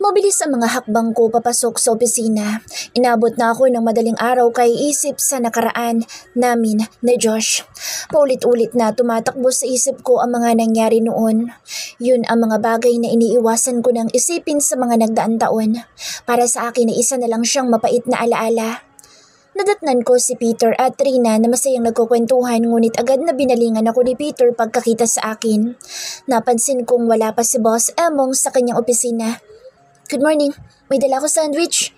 Mabilis ang mga hakbang ko papasok sa opisina. Inabot na ako ng madaling araw kay isip sa nakaraan namin ni Josh. Paulit-ulit na tumatakbo sa isip ko ang mga nangyari noon. Yun ang mga bagay na iniiwasan ko ng isipin sa mga nagdaang taon. Para sa akin ay isa na lang siyang mapait na alaala. Nadatnan ko si Peter at Trina na masayang nagkukwentuhan ngunit agad na binalingan ako ni Peter pagkakita sa akin. Napansin kong wala pa si Boss Emong sa kanyang opisina. "Good morning, may dala ko sandwich."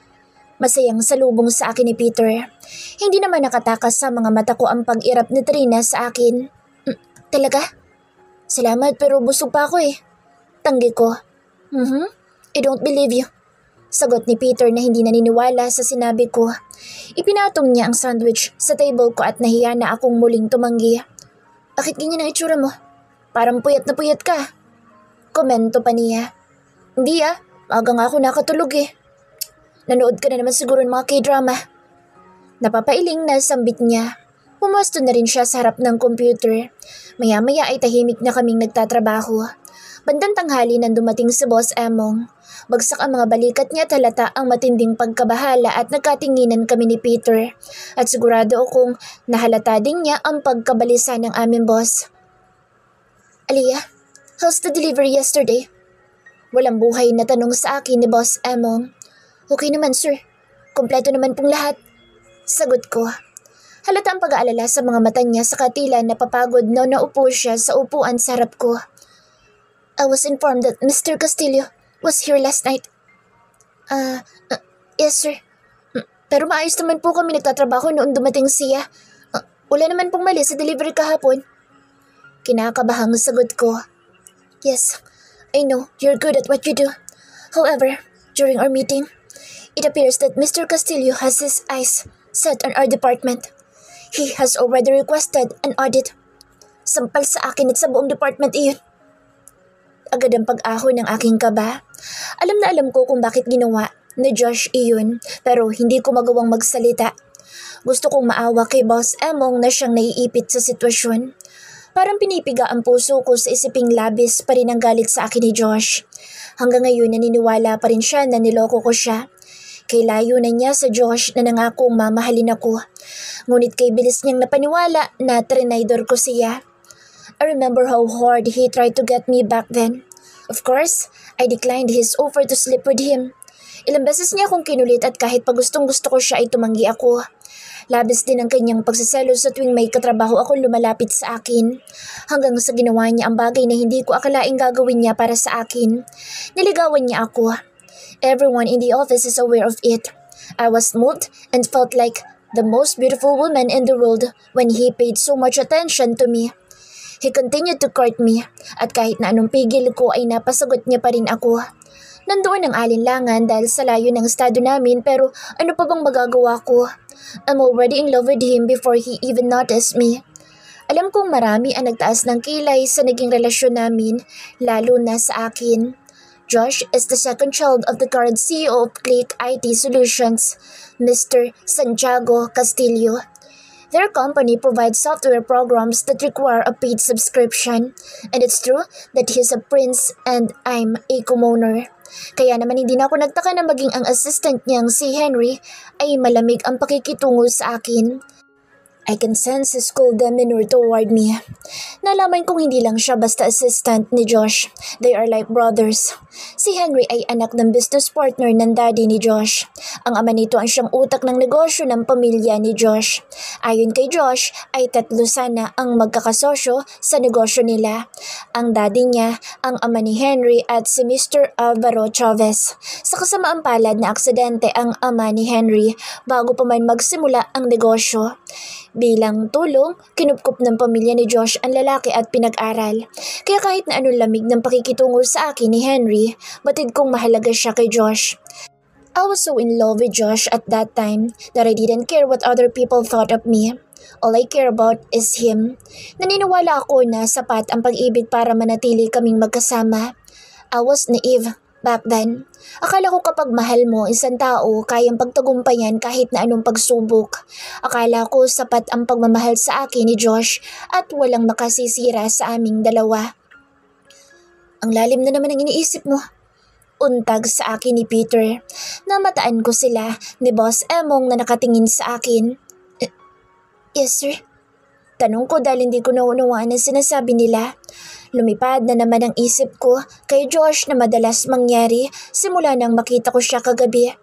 Masayang salubong sa akin ni Peter. Hindi naman nakatakas sa mga mata ko ang pag-irap ni Trina sa akin. Talaga? Salamat pero busog pa ako eh." Tanggi ko. I don't believe you." Sagot ni Peter na hindi naniniwala sa sinabi ko. Ipinatong niya ang sandwich sa table ko at nahiya na akong muling tumanggi. "Bakit ganyan ang itsura mo? Parang puyat na puyat ka." Komento pa niya. "Hindi aga nga ako nakatulog eh." "Nanood ka na naman siguro ng mga K-drama." Napapailing na sambit niya. Pumuesto na rin siya sa harap ng computer. Maya-maya ay tahimik na kaming nagtatrabaho. Bandang tanghali nang dumating si Boss Emong. Bagsak ang mga balikat niya at halata ang matinding pagkabahala at nagkatinginan kami ni Peter. At sigurado akong nahalata din niya ang pagkabalisa ng aming boss. "Aliyah, how's the delivery yesterday?" Walang buhay na tanong sa akin ni Boss Emong. "Okay naman sir, kompleto naman pong lahat." Sagot ko. Halata ang pag-aalala sa mga mata niya sa tila napapagod na naupo siya sa upuan sa harap ko. "I was informed that Mr. Castillo was here last night." Yes sir. Pero maayos naman po kami nagtatrabaho noon dumating siya. Wala naman pong mali sa delivery kahapon." Kinakabahang sagot ko. "Yes, I know you're good at what you do. However, during our meeting, it appears that Mr. Castillo has his eyes set on our department. He has already requested an audit." Sampal sa akin at sa buong department iyon. Agad ang pag-ahon ng aking kaba. Alam na alam ko kung bakit ginawa ni Josh iyon pero hindi ko magawang magsalita. Gusto kong maawa kay Boss Emong na siyang naiipit sa sitwasyon. Parang pinipiga ang puso ko sa isiping labis pa rin ang galit sa akin ni Josh. Hanggang ngayon naniniwala pa rin siya na niloko ko siya. Kay layo na niya sa Josh na nangakong mamahalin ako. Ngunit kay bilis niyang napaniwala na trinaydor ko siya. I remember how hard he tried to get me back then. Of course, I declined his offer to sleep with him. Ilang beses niya akong kinulit at kahit pa gustong-gusto ko siya ay tumanggi ako. Labis din ang kanyang pagsiselos sa tuwing may katrabaho akong lumalapit sa akin. Hanggang sa ginawa niya ang bagay na hindi ko akalaing gagawin niya para sa akin. Niligawan niya ako. Everyone in the office is aware of it. I was moved and felt like the most beautiful woman in the world when he paid so much attention to me. He continued to court me at kahit na anong pigil ko ay napasagot niya pa rin ako. Nandoon ang alinlangan dahil sa layo ng estado namin pero ano pa bang magagawa ko? I'm already in love with him before he even noticed me. Alam kong marami ang nagtaas ng kilay sa naging relasyon namin, lalo na sa akin. Josh is the second child of the current CEO of Click IT Solutions, Mr. Santiago Castillo. Their company provides software programs that require a paid subscription, and it's true that he's a prince and I'm a commoner. Kaya naman hindi na ako nagtaka na maging ang assistant niyang si Henry ay malamig ang pakikitungo sa akin. I can sense his cold demeanor toward me. Nalaman kong hindi lang siya basta assistant ni Josh. They are like brothers. Si Henry ay anak ng business partner ng daddy ni Josh. Ang ama nito ang siyang utak ng negosyo ng pamilya ni Josh. Ayon kay Josh ay tatlo sana ang magkakasosyo sa negosyo nila. Ang daddy niya, ang ama ni Henry at si Mr. Alvaro Chavez. Sa kasamaang palad na aksidente ang ama ni Henry bago pa man magsimula ang negosyo. Bilang tulong, kinupkup ng pamilya ni Josh ang lalaki at pinag-aral. Kaya kahit na anong lamig ng pakikitungo sa akin ni Henry, batid kong mahalaga siya kay Josh. I was so in love with Josh at that time that I didn't care what other people thought of me. All I care about is him. Naniniwala ako na sapat ang pag-ibig para manatili kaming magkasama. I was naive back then. Akala ko kapag mahal mo isang tao, kayang pagtagumpayan kahit na anong pagsubok. Akala ko sapat ang pagmamahal sa akin ni Josh at walang makasisira sa aming dalawa. Ang lalim na naman ang iniisip mo. untag sa akin ni Peter. Namataan ko sila ni Boss Emong na nakatingin sa akin. Yes, sir. Tanong ko dahil hindi ko naunawaan ang sinasabi nila. Lumipad na naman ang isip ko kay Josh na madalas mangyari simula nang makita ko siya kagabi.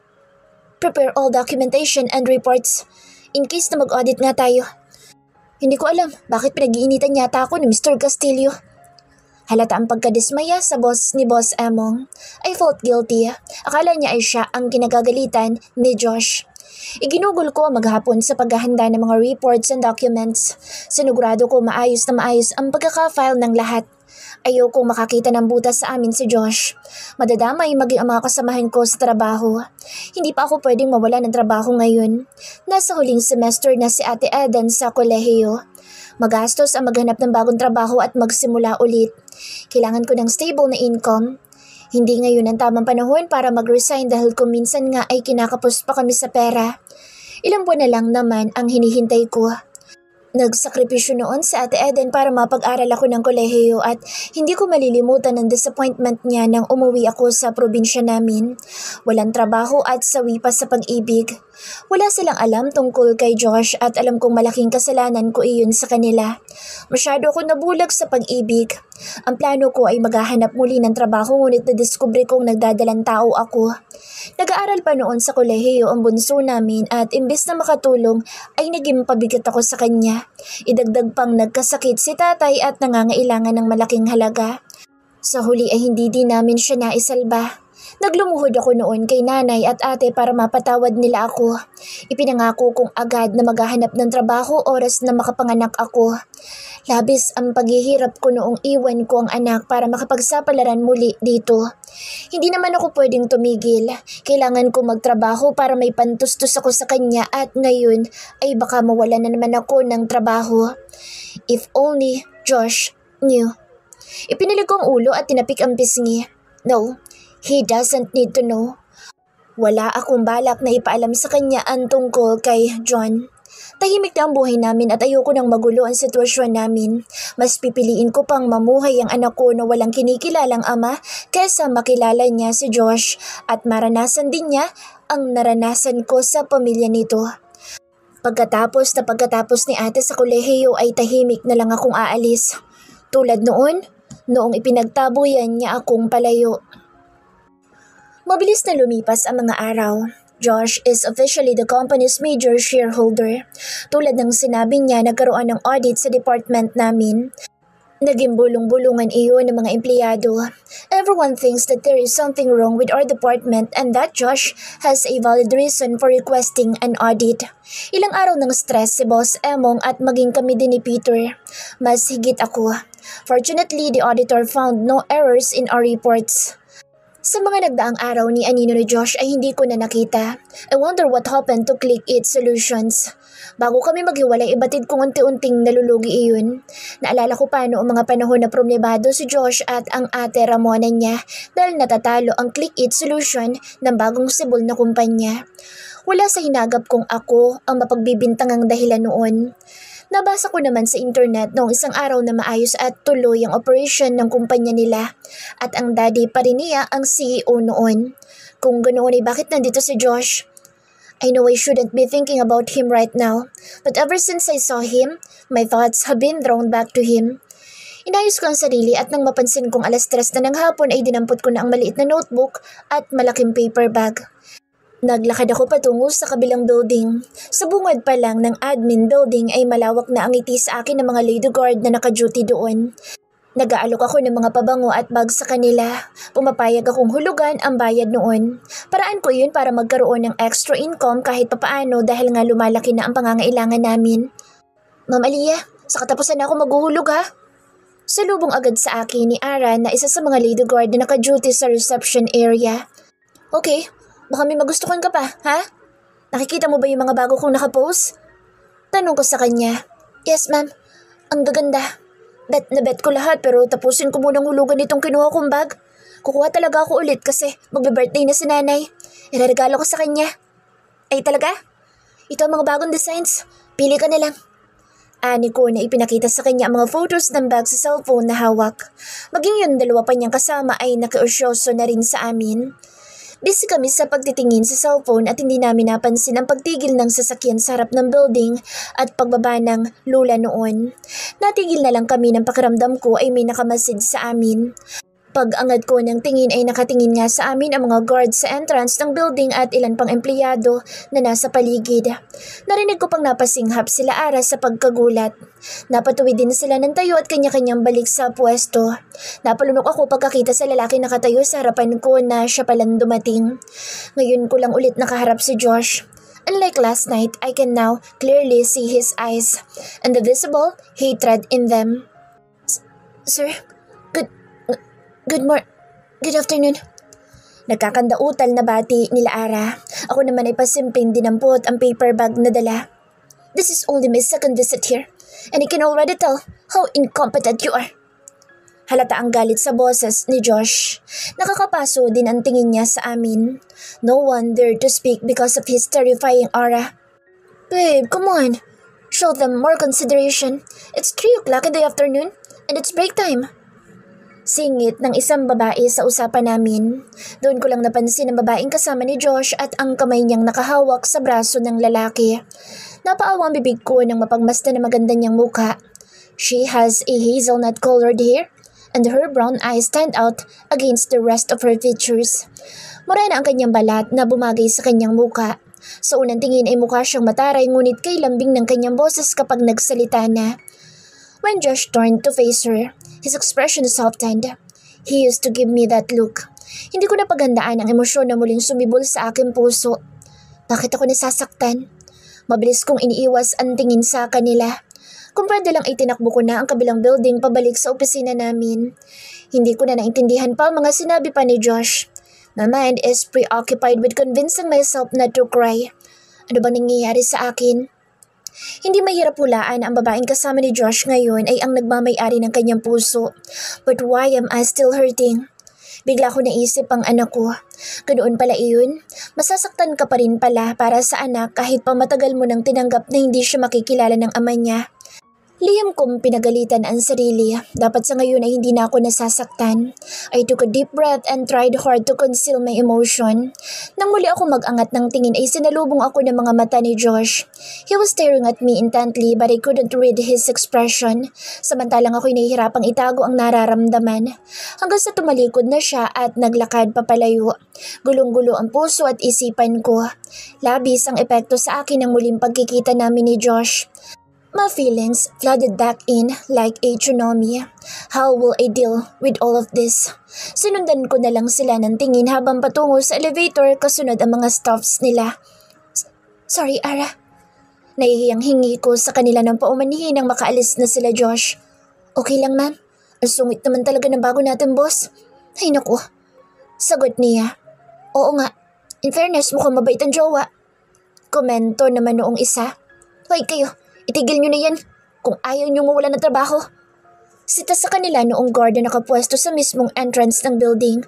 Prepare all documentation and reports in case na mag-audit nga tayo. Hindi ko alam bakit pinag-iinitan yata ako ni Mr. Castillo. Halata ang pagkadismaya sa boss ni Boss Emong. I felt guilty. Akala niya ay siya ang kinagagalitan ni Josh. Iginugol ko maghapon sa paghahanda ng mga reports and documents. Sinugurado ko maayos na maayos ang pagkaka-file ng lahat. Ayokong makakita ng butas sa amin si Josh. Madadamay maging ang mga kasamahan ko sa trabaho. Hindi pa ako pwedeng mawala ng trabaho ngayon. Nasa huling semester na si Ate Eden sa kolehiyo. Magastos ang maghanap ng bagong trabaho at magsimula ulit. Kailangan ko ng stable na income. Hindi ngayon ang tamang panahon para mag-resign dahil kung minsan nga ay kinakapos pa kami sa pera. Ilang buwan na lang naman ang hinihintay ko. Nagsakripisyo noon sa Ate Eden para mapag-aral ako ng kolehiyo at hindi ko malilimutan ang disappointment niya nang umuwi ako sa probinsya namin. Walang trabaho at sawi pa sa pag-ibig. Wala silang alam tungkol kay Josh at alam kong malaking kasalanan ko iyon sa kanila. Masyado ako nabulag sa pag-ibig. Ang plano ko ay maghahanap muli ng trabaho ngunit nadiskubre kong nagdadalang tao ako. Nag-aaral pa noon sa kolehiyo ang bunso namin at imbes na makatulong ay naging pabigat ako sa kanya. Idagdag pang nagkasakit si tatay at nangangailangan ng malaking halaga. Sa huli ay hindi din namin siya naisalba. Naglumuhod ako noon kay nanay at ate para mapatawad nila ako. Ipinangako kong agad na maghahanap ng trabaho oras na makapanganak ako. Labis ang paghihirap ko noong iwan ko ang anak para makapagsapalaran muli dito. Hindi naman ako pwedeng tumigil. Kailangan ko magtrabaho para may pantustos ako sa kanya at ngayon ay baka mawala na naman ako ng trabaho. If only Josh knew. Ipinilig ko ang ulo at tinapik ang pisngi. No, he doesn't need to know. Wala akong balak na ipaalam sa kanya ang tungkol kay John. Tahimik na ang buhay namin at ayoko nang magulo ang sitwasyon namin. Mas pipiliin ko pang mamuhay ang anak ko na walang kinikilalang ama kaysa makilala niya si Josh at maranasan din niya ang naranasan ko sa pamilya nito. Pagkatapos ni ate sa kolehiyo ay tahimik na lang akong aalis. Tulad noong ipinagtabuyan niya akong palayo. Mabilis na lumipas ang mga araw. Josh is officially the company's major shareholder. Tulad ng sinabi niya, nagkaroon ng audit sa department namin. Naging bulong-bulungan iyon ng mga empleyado. Everyone thinks that there is something wrong with our department and that Josh has a valid reason for requesting an audit. Ilang araw ng stress si Boss Emong at maging kami din ni Peter. Mas higit ako. Fortunately, the auditor found no errors in our reports. Sa mga nagdaang araw ni Anino ni Josh ay hindi ko na nakita. I wonder what happened to Click It Solutions. Bago kami maghiwalay, ibatid kong unti-unting nalulugi iyon. Naalala ko pa noong mga panahon na problemado si Josh at ang ate Ramona niya dahil natatalo ang Click It Solution ng bagong sibol na kumpanya. Wala sa hinagap kong ako ang mapagbibintangang dahilan noon. Nabasa ko naman sa internet noong isang araw na maayos at tuloy ang operation ng kumpanya nila at ang daddy pa rin niya ang CEO noon. Kung ganoon ay bakit nandito si Josh? I know I shouldn't be thinking about him right now, but ever since I saw him, my thoughts have been drawn back to him. Inayos ko ang sarili at nang mapansin kong 3:00 na ng hapon ay dinampot ko na ang maliit na notebook at malaking paper bag. Naglakad ako patungo sa kabilang building. Sa bungad pa lang ng admin building ay malawak na ang ngiti sa akin ng mga lady guard na naka-duty doon. Nag-aalok ako ng mga pabango at bag sa kanila. Pumapayag akong hulugan ang bayad noon. Paraan ko yun para magkaroon ng extra income kahit papaano dahil nga lumalaki na ang pangangailangan namin. Ma'am Aliyah, sa katapusan na ako maghuhulog ha? Salubong agad sa akin ni Ara na isa sa mga lady guard na naka-duty sa reception area. Okay. Baka may magustuhan ka pa, ha? Nakikita mo ba yung mga bago kong nakapost? Tanong ko sa kanya. Yes, ma'am. Ang gaganda. Bet na bet ko lahat pero tapusin ko munang hulugan itong kinuha kong bag. Kukuha talaga ako ulit kasi magbe-birthday na si nanay. Ireregalo ko sa kanya. Ay talaga? Ito ang mga bagong designs. Pili ka na lang. Ani ko na ipinakita sa kanya ang mga photos ng bag sa cellphone na hawak. Maging yung dalawa pa niyang kasama ay nakiusyoso na rin sa amin. Busy kami sa pagtitingin sa cellphone at hindi namin napansin ang pagtigil ng sasakyan sa harap ng building at pagbaba ng lula noon. Natigil na lang kami ng pakiramdam ko ay may nakamasid sa amin. Pag-angat ko ng tingin ay nakatingin nga sa amin ang mga guards sa entrance ng building at ilan pang empleyado na nasa paligid. Narinig ko pang napasinghap sila Ara sa pagkagulat. Napatuwid din sila ng tayo at kanya-kanyang balik sa pwesto. Napalunok ako pagkakita sa lalaki nakatayo sa harapan ko na siya palang dumating. Ngayon ko lang ulit nakaharap si Josh. Unlike last night, I can now clearly see his eyes and the visible hatred in them. Sir, Good afternoon. Nagkakandautal na bati nila Ara. Ako naman ay pasimpleng dinampot ang paper bag na dala. This is only my second visit here, and I can already tell how incompetent you are. Halata ang galit sa boses ni Josh. Nakakapaso din ang tingin niya sa amin. No one dared to speak because of his terrifying aura. Babe, come on. Show them more consideration. It's 3 o'clock in the afternoon, and it's break time. Singit ng isang babae sa usapan namin. Doon ko lang napansin ang babaeng kasama ni Josh at ang kamay niyang nakahawak sa braso ng lalaki. Napaawa ang bibig ko nang mapagmasdan na maganda niyang mukha. She has a hazelnut-colored hair and her brown eyes stand out against the rest of her features. Morena ang kanyang balat na bumagay sa kanyang mukha. Sa unang tingin ay mukha siyang mataray ngunit kay lambing ng kanyang boses kapag nagsalita na. When Josh turned to face her, his expression softened. He used to give me that look. Hindi ko napaghandaan ang emosyon na muling sumibol sa aking puso. Bakit ako nasasaktan? Mabilis kong iniiwas ang tingin sa kanila. Kung pwede lang ay tinakbo ko na ang kabilang building pabalik sa opisina namin. Hindi ko na naintindihan pa ang mga sinabi pa ni Josh. My mind is preoccupied with convincing myself not to cry. Ano bang nangyayari sa akin? Hindi mahirap hulaan ang babaeng kasama ni Josh ngayon ay ang nagmamay-ari ng kanyang puso. But why am I still hurting? Bigla ko naisip ang anak ko. Ganoon pala iyon. Masasaktan ka pa rin pala para sa anak kahit pa matagal mo nang tinanggap na hindi siya makikilala ng ama niya. Lihim kong pinagalitan ang sarili. Dapat sa ngayon ay hindi na ako nasasaktan. I took a deep breath and tried hard to conceal my emotion. Nang muli ako mag-angat ng tingin ay sinalubong ako ng mga mata ni Josh. He was staring at me intently but I couldn't read his expression. Samantalang ako'y nahihirapang itago ang nararamdaman. Hanggang sa tumalikod na siya at naglakad papalayo. Gulong-gulo ang puso at isipan ko. Labis ang epekto sa akin ng muling pagkikita namin ni Josh. My feelings flooded back in like a tsunami. How will I deal with all of this? Sinundan ko na lang sila ng tingin habang patungo sa elevator kasunod ang mga staffs nila. Sorry, Ara. Nahihiyang hingi ko sa kanila ng paumanhin nang makaalis na sila, Josh. Okay lang, ma'am. Ang sungit naman talaga ng bago natin, boss. Ay naku. Sagot niya. Oo nga. In fairness, mukhang mabait ang jowa. Komento naman noong isa. Hoy kayo. Itigil nyo na yan kung ayaw nyo mawala ng trabaho. Sita sa kanila noong guard na nakapwesto sa mismong entrance ng building.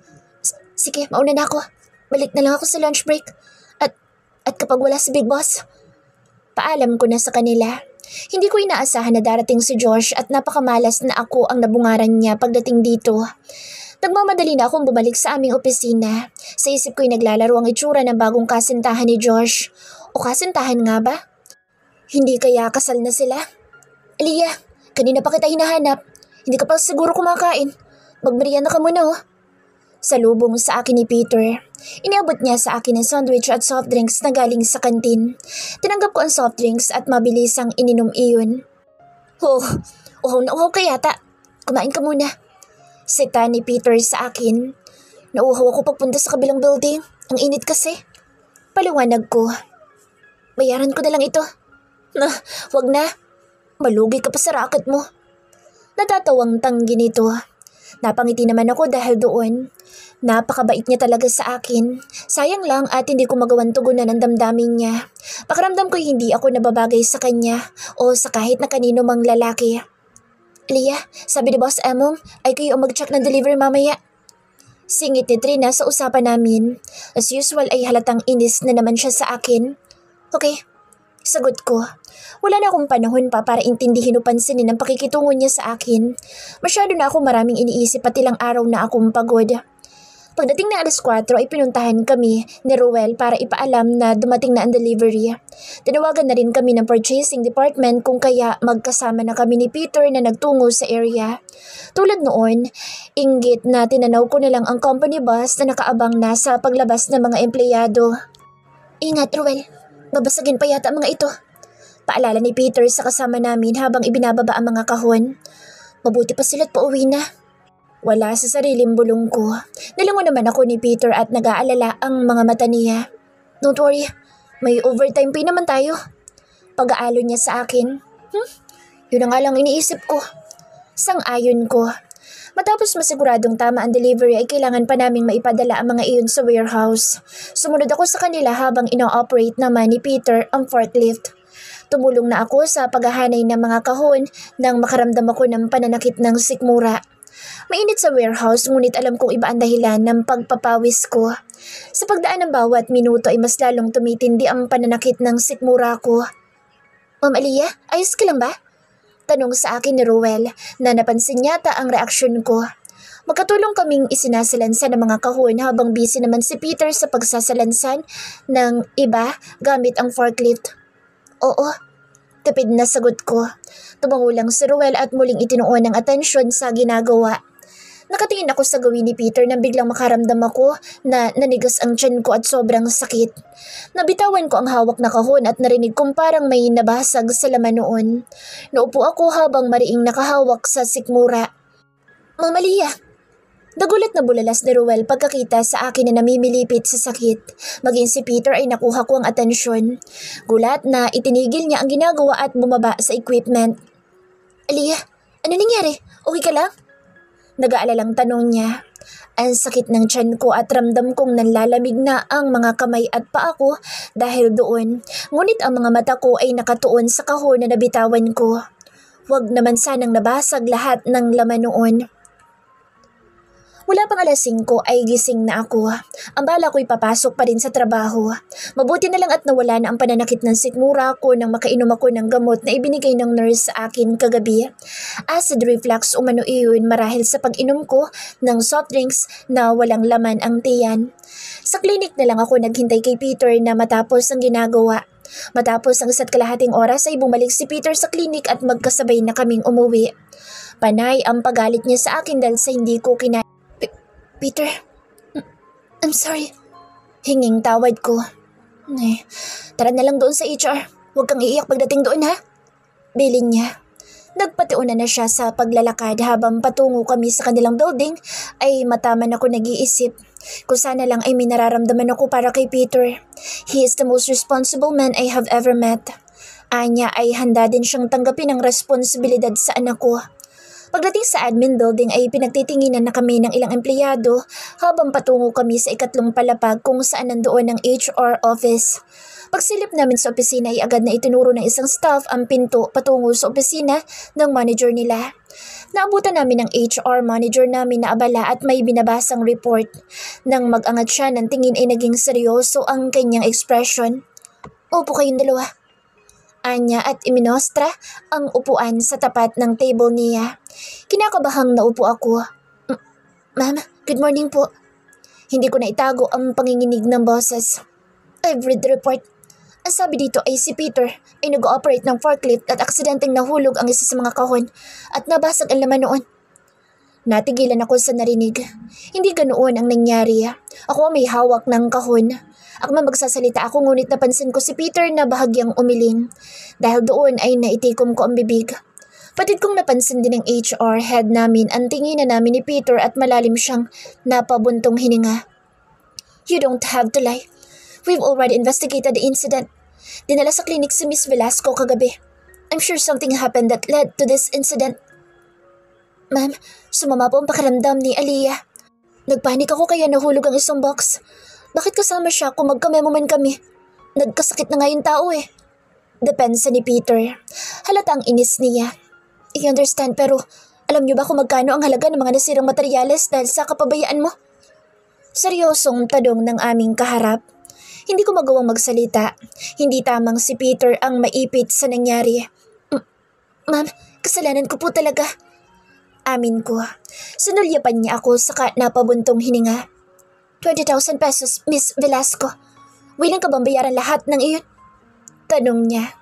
Sige, mauna na ako. Balik na lang ako sa lunch break. At kapag wala si Big Boss. Paalam ko na sa kanila. Hindi ko inaasahan na darating si Josh at napakamalas na ako ang nabungaran niya pagdating dito. Nagmamadali na akong bumalik sa aming opisina. Sa isip ko'y naglalaro ang itsura ng bagong kasintahan ni Josh. O kasintahan nga ba? Hindi kaya kasal na sila? Aliyah, kanina pa kita hinahanap. Hindi ka pa siguro kumakain. Magmerienda ka muna oh. Salubong sa akin ni Peter. Iniabot niya sa akin ang sandwich at soft drinks na galing sa kantin. Tinanggap ko ang soft drinks at mabilisang ininom iyon. Uhaw na uhaw ka yata. Kumain ka muna. Sita ni Peter sa akin. Nauhaw ako pagpunta sa kabilang building. Ang init kasi. Paliwanag ko. Bayaran ko na lang ito. Wag na. Malugi ka pa sa racket mo. Natatawang tanggi nito. Napangiti naman ako dahil doon. Napakabait niya talaga sa akin. Sayang lang at hindi ko magawang tugunan ang damdamin niya. Pakiramdam ko hindi ako nababagay sa kanya o sa kahit na kanino mang lalaki. Leah, sabi ni Boss Emong ay kayo ang mag-check ng delivery mamaya. Singit ni Trina sa usapan namin. As usual ay halatang inis na naman siya sa akin. Okay. Sagot ko. Wala na akong panahon pa para intindihin o pansinin ang pakikitungo niya sa akin. Masyado na ako maraming iniisip at ilang araw na akong pagod. Pagdating na 4:00 ay pinuntahan kami ni Ruel para ipaalam na dumating na ang delivery. Tinawagan na rin kami ng purchasing department kung kaya magkasama na kami ni Peter na nagtungo sa area. Tulad noon, inggit na tinanaw ko na lang ang company bus na nakaabang na sa paglabas ng mga empleyado. Ingat, Ruel. Babasagin pa yata ang mga ito. Paalala ni Peter sa kasama namin habang ibinababa ang mga kahon. Mabuti pa sila't pauwi na. Wala sa sariling bulong ko. Nalingon naman ako ni Peter at nag-aalala ang mga mata niya. Don't worry, may overtime pay naman tayo. Pag-aalo niya sa akin. Yun ang nga lang iniisip ko. Sang-ayon ko. Matapos masiguradong tama ang delivery ay kailangan pa naming maipadala ang mga iyon sa warehouse. Sumunod ako sa kanila habang ino-operate naman ni Peter ang forklift. Tumulong na ako sa paghahanay ng mga kahon nang makaramdam ako ng pananakit ng sikmura. Mainit sa warehouse ngunit alam kong iba ang dahilan ng pagpapawis ko. Sa pagdaan ng bawat minuto ay mas lalong tumitindi ang pananakit ng sikmura ko. Ma'am Aliyah, ayos ka lang ba? Tanong sa akin ni Ruel na napansin yata ang reaksyon ko. Magkatulong kaming isinasalansan ng mga kahon habang busy naman si Peter sa pagsasalansan ng iba gamit ang forklift. Oo, tipid na sagot ko. Tumango lang si Ruel at muling itinuon ang atensyon sa ginagawa. Nakatingin ako sa gawin ni Peter nang biglang makaramdam ako na nanigas ang tiyan ko at sobrang sakit. Nabitawan ko ang hawak na kahon at narinig kong parang may nabasag sa laman noon. Naupo ako habang mariing nakahawak sa sikmura. Ma'am Aliyah! Nagulat na bulalas ni Ruel pagkakita sa akin na namimilipit sa sakit. Maging si Peter ay nakuha ko ang atensyon. Gulat na itinigil niya ang ginagawa at bumaba sa equipment. Aliyah, ano nangyari? Okay ka lang? Nag-aalalang tanong niya. Ang sakit ng tiyan ko at ramdam kong nanlalamig na ang mga kamay at paa ko dahil doon. Ngunit ang mga mata ko ay nakatuon sa kahon na nabitawan ko. Huwag naman sanang nabasag lahat ng laman noon. Wala pang 5:00 ay gising na ako. Ang bala ko'y papasok pa rin sa trabaho. Mabuti na lang at nawala na ang pananakit ng sikmura ko nang makainom ako ng gamot na ibinigay ng nurse sa akin kagabi. Acid reflux umano iyon marahil sa pag-inom ko ng soft drinks na walang laman ang tiyan. Sa klinik na lang ako naghintay kay Peter na matapos ang ginagawa. Matapos ang 1.5 oras ay bumalik si Peter sa klinik at magkasabay na kaming umuwi. Panay ang pagalit niya sa akin dahil sa hindi ko Peter, I'm sorry. Hinging tawad ko. Tara na lang doon sa HR. Huwag kang iiyak pagdating doon ha. Bilin niya. Nagpatiuna na siya sa paglalakad habang patungo kami sa kanilang building ay mataman ako nag-iisip. Kung sana lang ay may nararamdaman ako para kay Peter. He is the most responsible man I have ever met. Anya ay handa din siyang tanggapin ang responsibilidad sa anak ko. Pagdating sa admin building ay pinagtitinginan na kami ng ilang empleyado habang patungo kami sa 2 palapag kung saan nandoon ang HR office. Pagsilip namin sa opisina ay agad na itinuro ng isang staff ang pinto patungo sa opisina ng manager nila. Naabutan namin ang HR manager namin na abala at may binabasang report. Nang mag-angat siya ng tingin ay naging seryoso ang kanyang ekspresyon. Upo kayong dalawa. Anya at iminostra ang upuan sa tapat ng table niya. Kinakabahang naupo ako. Ma'am, good morning po. Hindi ko na itago ang panginginig ng boses. I've read the report. Ang sabi dito ay si Peter ay nag-ooperate ng forklift at aksidenteng nahulog ang isa sa mga kahon at nabasag ang laman noon. Natigilan ako sa narinig. Hindi ganoon ang nangyari. Ako may hawak ng kahon. Akma magsasalita ako ngunit napansin ko si Peter na bahagyang umiling. Dahil doon ay naitikom ko ang bibig. Patid kong napansin din ng HR head namin ang tinginan namin ni Peter at malalim siyang napabuntong hininga. You don't have to lie. We've already investigated the incident. Dinala sa klinik si Miss Velasco kagabi. I'm sure something happened that led to this incident. Ma'am, sumama po ang pakiramdam ni Aliyah. Nagpanik ako kaya nahulog ang isang box. Bakit kasama siya kung magkamemo man kami? Nagkasakit na nga yung tao eh. Depensa ni Peter. Halata ang inis niya. I understand pero alam niyo ba kung magkano ang halaga ng mga nasirang materyales dahil sa kapabayaan mo? Seryosong tanong ng aming kaharap. Hindi ko magawang magsalita. Hindi tamang si Peter ang maipit sa nangyari. Ma'am, kasalanan ko po talaga. Amin ko. Sinulyapan niya ako saka napabuntong hininga. 20,000 pesos, Miss Velasco. Willing ka bang bayaran lahat ng iyon? Tanong niya.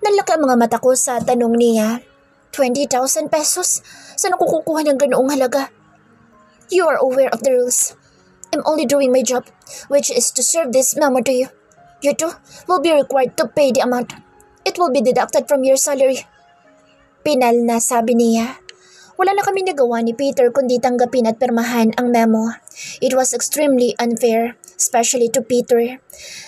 Nalaki ang mga mata ko sa tanong niya. 20,000 pesos? Saan ako kukuha ng ganoong halaga? You are aware of the rules. I'm only doing my job, which is to serve this memo to you. You too will be required to pay the amount. It will be deducted from your salary. Pinal na sabi niya. Wala na kami nagawa ni Peter kundi tanggapin at pirmahan ang memo. It was extremely unfair, especially to Peter.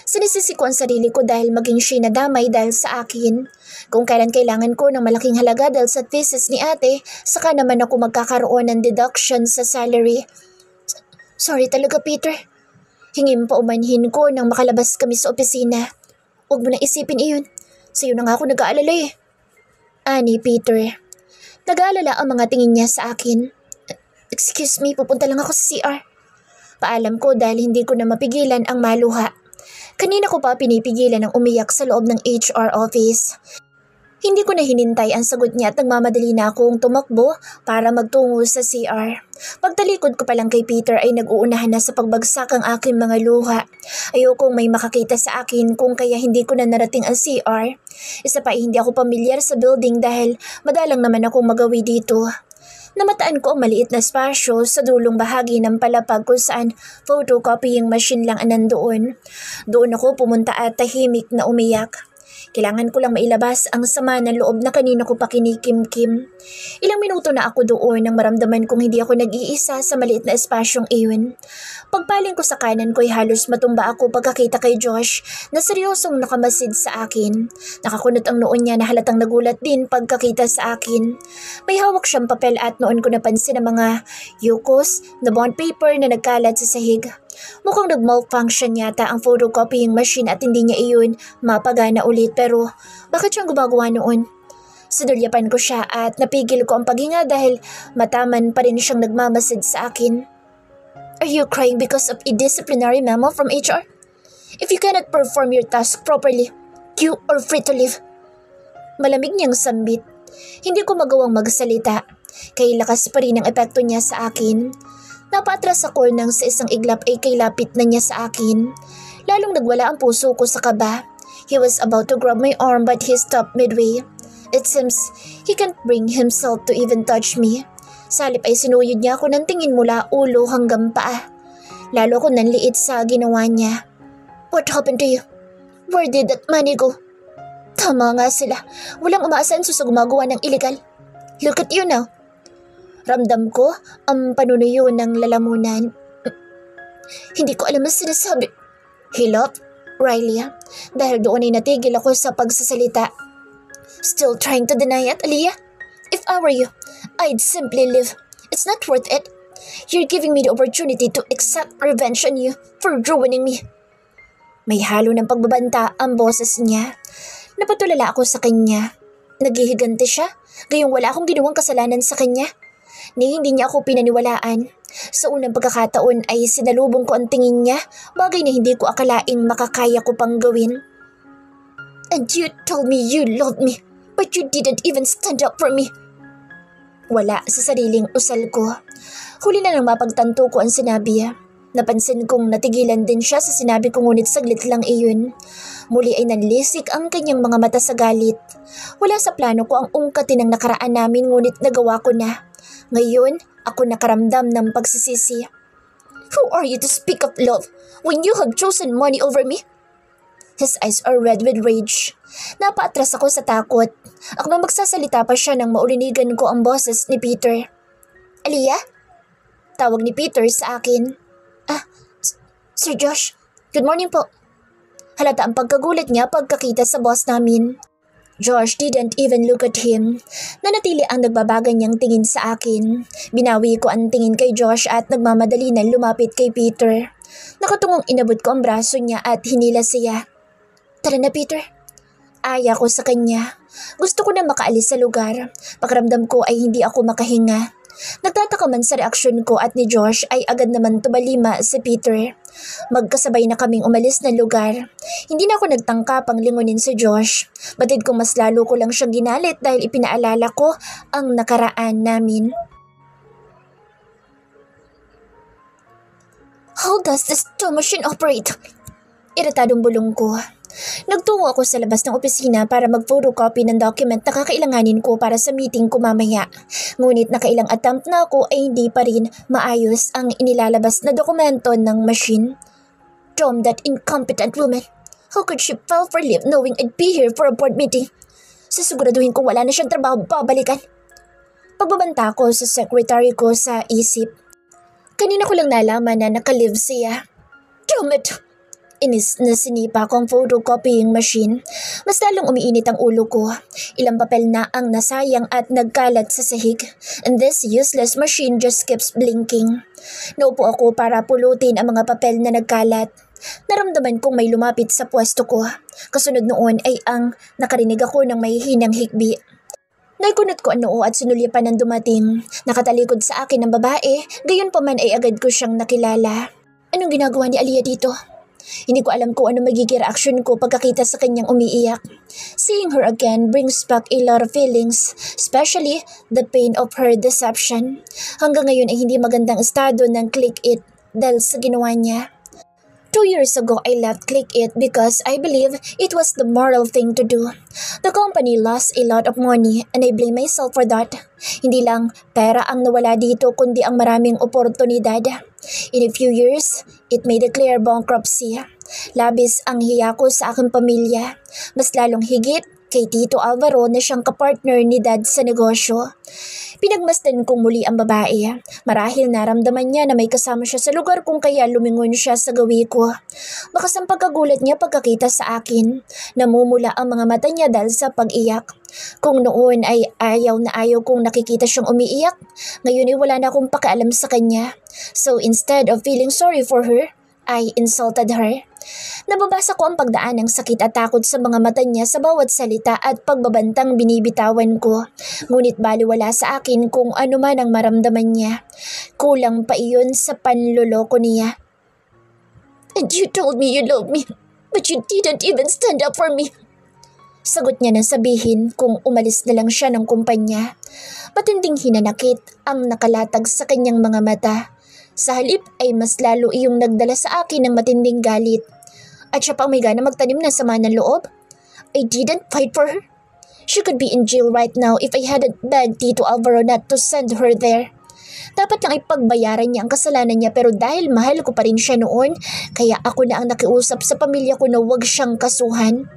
Sinisisi ko ang sarili ko dahil maging siya nadamay dahil sa akin. Kung kailan kailangan ko ng malaking halaga dahil sa thesis ni ate, saka naman ako magkakaroon ng deduction sa salary. Sorry talaga, Peter. Hingin pa umanhin ko nang makalabas kami sa opisina. Huwag mo na isipin iyon. Sa'yo na nga ako nag-aalala eh. Ani Peter. Nag-aalala ang mga tingin niya sa akin. Excuse me, pupunta lang ako sa CR. Paalam ko dahil hindi ko na mapigilan ang maluha. Kanina ko pa pinipigilan ang umiyak sa loob ng HR office. Hindi ko na hinintay ang sagot niya at nagmamadali na akong tumakbo para magtungo sa CR. Pagtalikod ko pa lang kay Peter ay nag-uunahan na sa pagbagsak ang aking mga luha. Ayokong may makakita sa akin kung kaya hindi ko na narating ang CR. Isa pa hindi ako pamilyar sa building dahil madalang naman akong magawi dito. Namataan ko ang maliit na espasyo sa dulong bahagi ng palapag kung saan photocopying machine lang ang nandoon. Doon ako pumunta at tahimik na umiyak. Kailangan ko lang mailabas ang sama ng loob na kanina ko pa kinikim-kim. Ilang minuto na ako doon nang maramdaman kong hindi ako nag-iisa sa maliit na espasyong iyon. Pagpaling ko sa kanan ko ay halos matumba ako pagkakita kay Josh na seryosong nakamasid sa akin. Nakakunot ang noon niya na halatang nagulat din pagkakita sa akin. May hawak siyang papel at noon ko napansin ang mga yukos na bond paper na nagkalat sa sahig. Mukhang nag-malfunction yata ang photocopying machine at hindi niya iyon mapagana ulit pero bakit siyang gumagawa noon? Sinulyapan ko siya at napigil ko ang paghinga dahil mataman pa rin siyang nagmamasid sa akin. Are you crying because of a disciplinary memo from HR? If you cannot perform your task properly, you are free to leave. Malamig niyang sambit. Hindi ko magawang magsalita. Kay lakas pa rin ang epekto niya sa akin. Napatras ako nang sa isang iglap ay kailapit na niya sa akin. Lalong nagwala ang puso ko sa kaba. He was about to grab my arm but he stopped midway. It seems he can't bring himself to even touch me. Salip ay sinuyod niya ako ng tingin mula ulo hanggang paa. Lalo ko nanliit sa ginawa niya. What happened to you? Where did that money go? Tama nga sila. Walang umaasenso sa gumagawa ng illegal. Look at you now. Ramdam ko ang panunuyo ng lalamunan. Hindi ko alam ang sinasabi. Hilot, Riley, dahil doon ay natigil ako sa pagsasalita. Still trying to deny it, Aliyah? If I were you, I'd simply leave. It's not worth it. You're giving me the opportunity to exact revenge on you for ruining me. May halo ng pagbabanta ang boses niya. Napatulala ako sa kanya. Naghihiganti siya, gayong wala akong ginawang kasalanan sa kanya. Ni hindi niya ako pinaniwalaan. Sa unang pagkakataon ay sinalubong ko ang tingin niya, bagay na hindi ko akalaing makakaya ko pang gawin. And you told me you loved me, but you didn't even stand up for me. Wala sa sariling usal ko. Huli na nang mapagtanto ko ang sinabi. Napansin kong natigilan din siya sa sinabi ko ngunit saglit lang iyon. Muli ay nanlisik ang kanyang mga mata sa galit. Wala sa plano ko ang ungkatin ng nakaraan namin ngunit nagawa ko na. Ngayon, ako nakaramdam ng pagsisisi. Who are you to speak of love when you have chosen money over me? His eyes are red with rage. Napaatras ako sa takot. Ako nang magsasalita pa siya nang maulinigan ko ang boses ni Peter. Aliyah? Tawag ni Peter sa akin. Sir Josh, good morning po. Halata ang pagkagulat niya pagkakita sa boss namin. Josh didn't even look at him. Nanatili ang nagbabaga niyang tingin sa akin. Binawi ko ang tingin kay Josh at nagmamadali na lumapit kay Peter. Nakatungong inabot ko ang braso niya at hinila siya. Tara na Peter. Aya ko sa kanya. Gusto ko na makaalis sa lugar. Pakiramdam ko ay hindi ako makahinga. Nagtataka man sa reaksyon ko at ni Josh ay agad naman tumalima si Peter. Magkasabay na kaming umalis ng lugar. Hindi na ako nagtangka pang lingunin si Josh. Batid kong mas lalo ko lang siyang ginalit dahil ipinaalala ko ang nakaraan namin. How does this tow machine operate? Iritadong bulong ko. Nagtungo ako sa labas ng opisina para mag-photocopy ng document na kakailanganin ko para sa meeting ko mamaya. Ngunit nakailang attempt na ako ay hindi pa rin maayos ang inilalabas na dokumento ng machine. Damn that incompetent woman. How could she file for leave knowing I'd be here for a board meeting? Sisiguraduhin ko wala na siyang trabaho babalikan. Pagbabanta ko sa secretary ko sa isip. Kanina ko lang nalaman na naka-leave siya. Damn it! Inis na sinipa ko ang photocopying machine. Mas lalong umiinit ang ulo ko. Ilang papel na ang nasayang at nagkalat sa sahig. And this useless machine just keeps blinking. Naupo ako para pulutin ang mga papel na nagkalat. Naramdaman kong may lumapit sa pwesto ko. Kasunod noon ay ang nakarinig ako ng may hinang hikbi. Naikunot ko ang noo at sinulyapan ng dumating. Nakatalikod sa akin ng babae, gayon pa man ay agad ko siyang nakilala. Anong ginagawa ni Aliyah dito? Hindi ko alam kung ano magiging reaksyon ko pagkakita sa kanyang umiiyak. Seeing her again brings back a lot of feelings, especially the pain of her deception. Hanggang ngayon ay hindi magandang estado ng Click It dahil sa ginawa niya. 2 years ago, I left Click It because I believe it was the moral thing to do. The company lost a lot of money and I blame myself for that. Hindi lang pera ang nawala dito kundi ang maraming oportunidad. In a few years, it made a clear bankruptcy. Labis ang hiya ko sa aking pamilya. Mas lalong higit kay Tito Alvaro na siyang kapartner ni Dad sa negosyo. Pinagmasdan kong muli ang babae. Marahil naramdaman niya na may kasama siya sa lugar kung kaya lumingon siya sa gawi ko. Bakas ang pagkagulat niya pagkakita sa akin. Namumula ang mga mata niya dahil sa pag-iyak. Kung noon ay ayaw na ayaw kong nakikita siyang umiiyak, ngayon ay wala na akong pakialam sa kanya. So instead of feeling sorry for her, I insulted her. Nababasa ko ang pagdaan ng sakit at takot sa mga mata niya sa bawat salita at pagbabantang binibitawan ko. Ngunit baliwala sa akin kung ano man ang maramdaman niya. Kulang pa iyon sa panloloko niya. And you told me you loved me, but you didn't even stand up for me. Sagot niya nang sabihin kung umalis na lang siya ng kumpanya. Matinding hinanakit ang nakalatag sa kanyang mga mata. Sa halip ay mas lalo iyong nagdala sa akin ng matinding galit. At siya pang may gana magtanim ng sama ng loob. I didn't fight for her. She could be in jail right now if I hadn't begged Tito Alvaro not to send her there. Dapat lang ipagbayaran niya ang kasalanan niya pero dahil mahal ko pa rin siya noon, kaya ako na ang nakiusap sa pamilya ko na huwag siyang kasuhan.